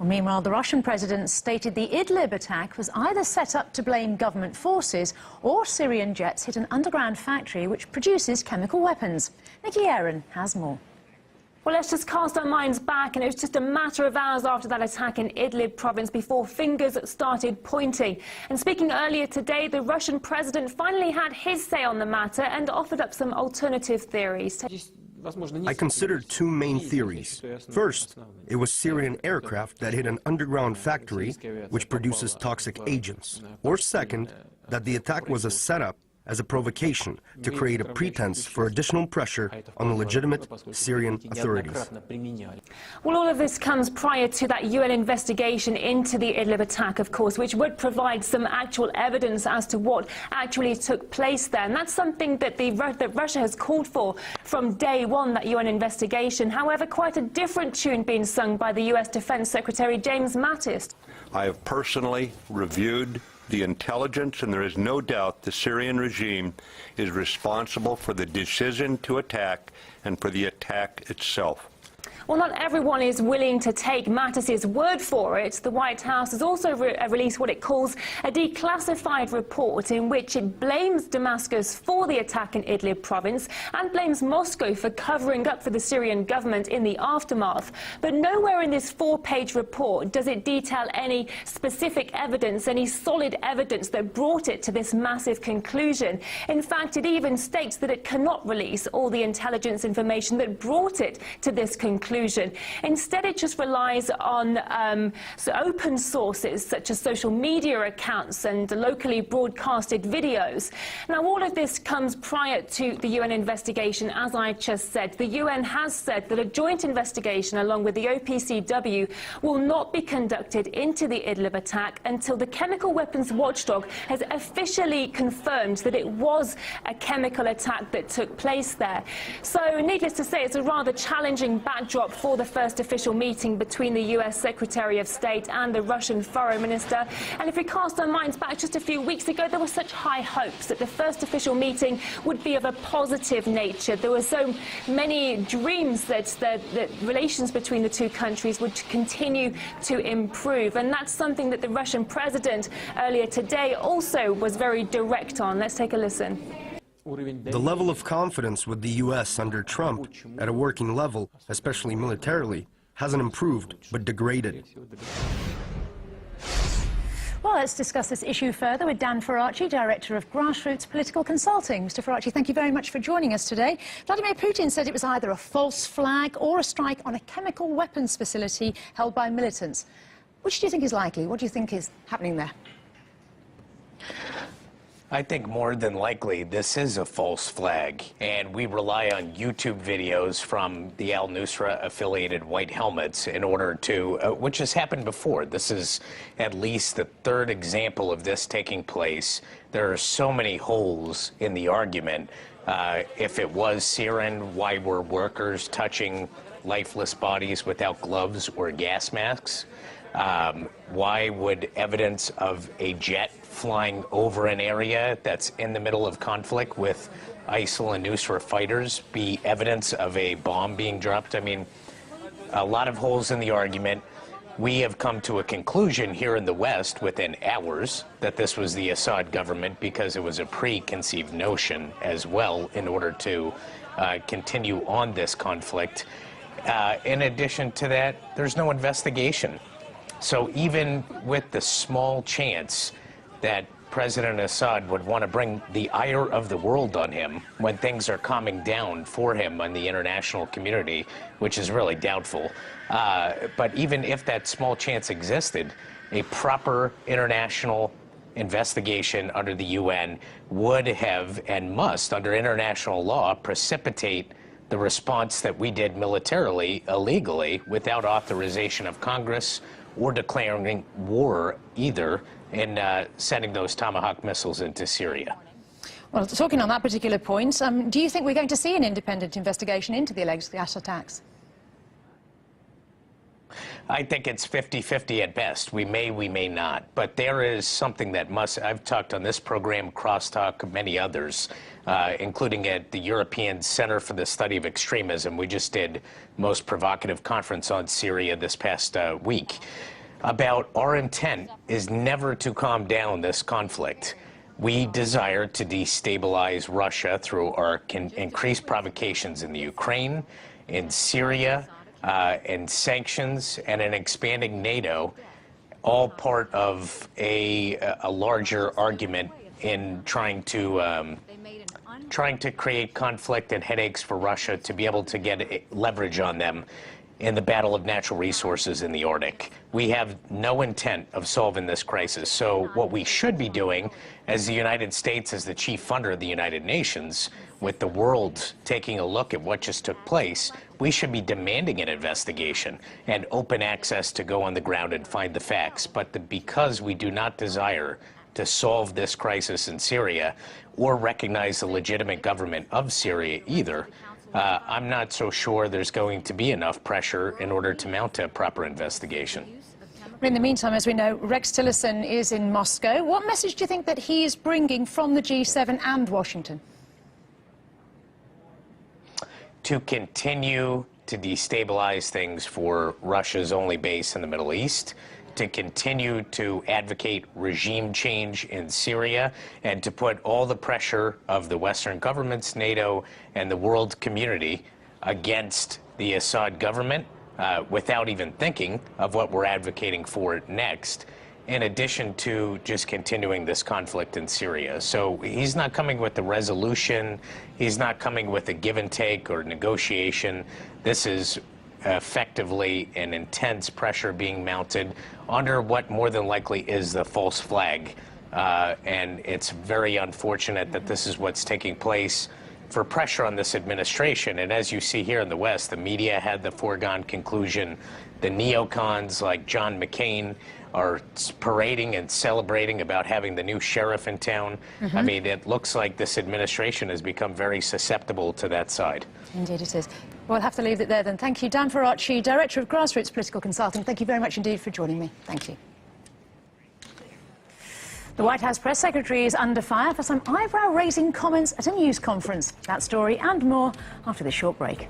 Well, meanwhile, the Russian president stated the Idlib attack was either set up to blame government forces or Syrian jets hit an underground factory which produces chemical weapons. Nikki Aaron has more. Well, let's just cast our minds back, and it was just a matter of hours after that attack in Idlib province before fingers started pointing. And speaking earlier today, the Russian president finally had his say on the matter and offered up some alternative theories. I considered two main theories. First, it was Syrian aircraft that hit an underground factory which produces toxic agents. Or second, that the attack was a setup as a provocation to create a pretense for additional pressure on the legitimate Syrian authorities. Well, all of this comes prior to that UN investigation into the Idlib attack, of course, which would provide some actual evidence as to what actually took place there. And that's something that Russia has called for from day one, that UN investigation. However, quite a different tune being sung by the US Defense Secretary James Mattis. I have personally reviewed the intelligence, and there is no doubt the Syrian regime is responsible for the decision to attack and for the attack itself. Well, not everyone is willing to take Mattis's word for it. The White House has also released what it calls a declassified report in which it blames Damascus for the attack in Idlib province and blames Moscow for covering up for the Syrian government in the aftermath. But nowhere in this four-page report does it detail any specific evidence, any solid evidence that brought it to this massive conclusion. In fact, it even states that it cannot release all the intelligence information that brought it to this conclusion. Instead, it just relies on open sources such as social media accounts and locally broadcasted videos. Now, all of this comes prior to the UN investigation, as I just said. The UN has said that a joint investigation along with the OPCW will not be conducted into the Idlib attack until the chemical weapons watchdog has officially confirmed that it was a chemical attack that took place there. So, needless to say, it's a rather challenging backdrop for the first official meeting between the US Secretary of State and the Russian Foreign Minister. And if we cast our minds back just a few weeks ago, there were such high hopes that the first official meeting would be of a positive nature. There were so many dreams that the relations between the two countries would continue to improve. And that's something that the Russian president earlier today also was very direct on. Let's take a listen. The level of confidence with the U.S. under Trump at a working level, especially militarily, hasn't improved, but degraded. Well, let's discuss this issue further with Dan Faraci, Director of Grassroots Political Consulting. Mr. Faraci, thank you very much for joining us today. Vladimir Putin said it was either a false flag or a strike on a chemical weapons facility held by militants. Which do you think is likely? What do you think is happening there? I think more than likely this is a false flag, and we rely on YouTube videos from the al-Nusra affiliated White Helmets in order to, which has happened before. This is at least the third example of this taking place. There are so many holes in the argument. If it was Syrian, why were workers touching lifeless bodies without gloves or gas masks? Why would evidence of a jet flying over an area that's in the middle of conflict with ISIL and Nusra fighters be evidence of a bomb being dropped? I mean, a lot of holes in the argument. We have come to a conclusion here in the West within hours that this was the Assad government because it was a preconceived notion as well in order to continue on this conflict. In addition to that, there's no investigation. So even with the small chance that President Assad would want to bring the ire of the world on him when things are calming down for him in the international community, which is really doubtful. But even if that small chance existed, a proper international investigation under the UN would have and must, under international law, precipitate the response that we did militarily, illegally, without authorization of Congress or declaring war either in sending those Tomahawk missiles into Syria. Well, talking on that particular point, do you think we're going to see an independent investigation into the alleged gas attacks? I think it's 50-50 at best. We may not. But there is something that must, I've talked on this program, Crosstalk, many others, including at the European Center for the Study of Extremism. We just did most provocative conference on Syria this past week. about our intent is never to calm down this conflict. We desire to destabilize Russia through our increased provocations in the Ukraine, in Syria, in sanctions, and in expanding NATO, all part of a larger argument in trying to create conflict and headaches for Russia to be able to get leverage on them in the battle of natural resources in the Arctic. We have no intent of solving this crisis. So what we should be doing as the United States, as the chief funder of the United Nations, with the world taking a look at what just took place, we should be demanding an investigation and open access to go on the ground and find the facts. But because we do not desire to solve this crisis in Syria or recognize the legitimate government of Syria either, I'm not so sure there's going to be enough pressure in order to mount a proper investigation. In the meantime, as we know, Rex Tillerson is in Moscow. What message do you think that he is bringing from the G7 and Washington? To continue to destabilize things for Russia's only base in the Middle East, to continue to advocate regime change in Syria, and to put all the pressure of the Western governments, NATO, and the world community against the Assad government without even thinking of what we're advocating for next, in addition to just continuing this conflict in Syria. So he's not coming with a resolution. He's not coming with a give and take or negotiation. This is effectively an intense pressure being mounted under what more than likely is the false flag. And it's very unfortunate that this is what's taking place for pressure on this administration. And as you see here in the West, the media had the foregone conclusion. The neocons like John McCain are parading and celebrating about having the new sheriff in town. I mean, it looks like this administration has become very susceptible to that side. Indeed it is. We'll have to leave it there then. Thank you, Dan Ferracci, Director of Grassroots Political Consulting. Thank you very much indeed for joining me. Thank you. The White House Press Secretary is under fire for some eyebrow-raising comments at a news conference. That story and more after this short break.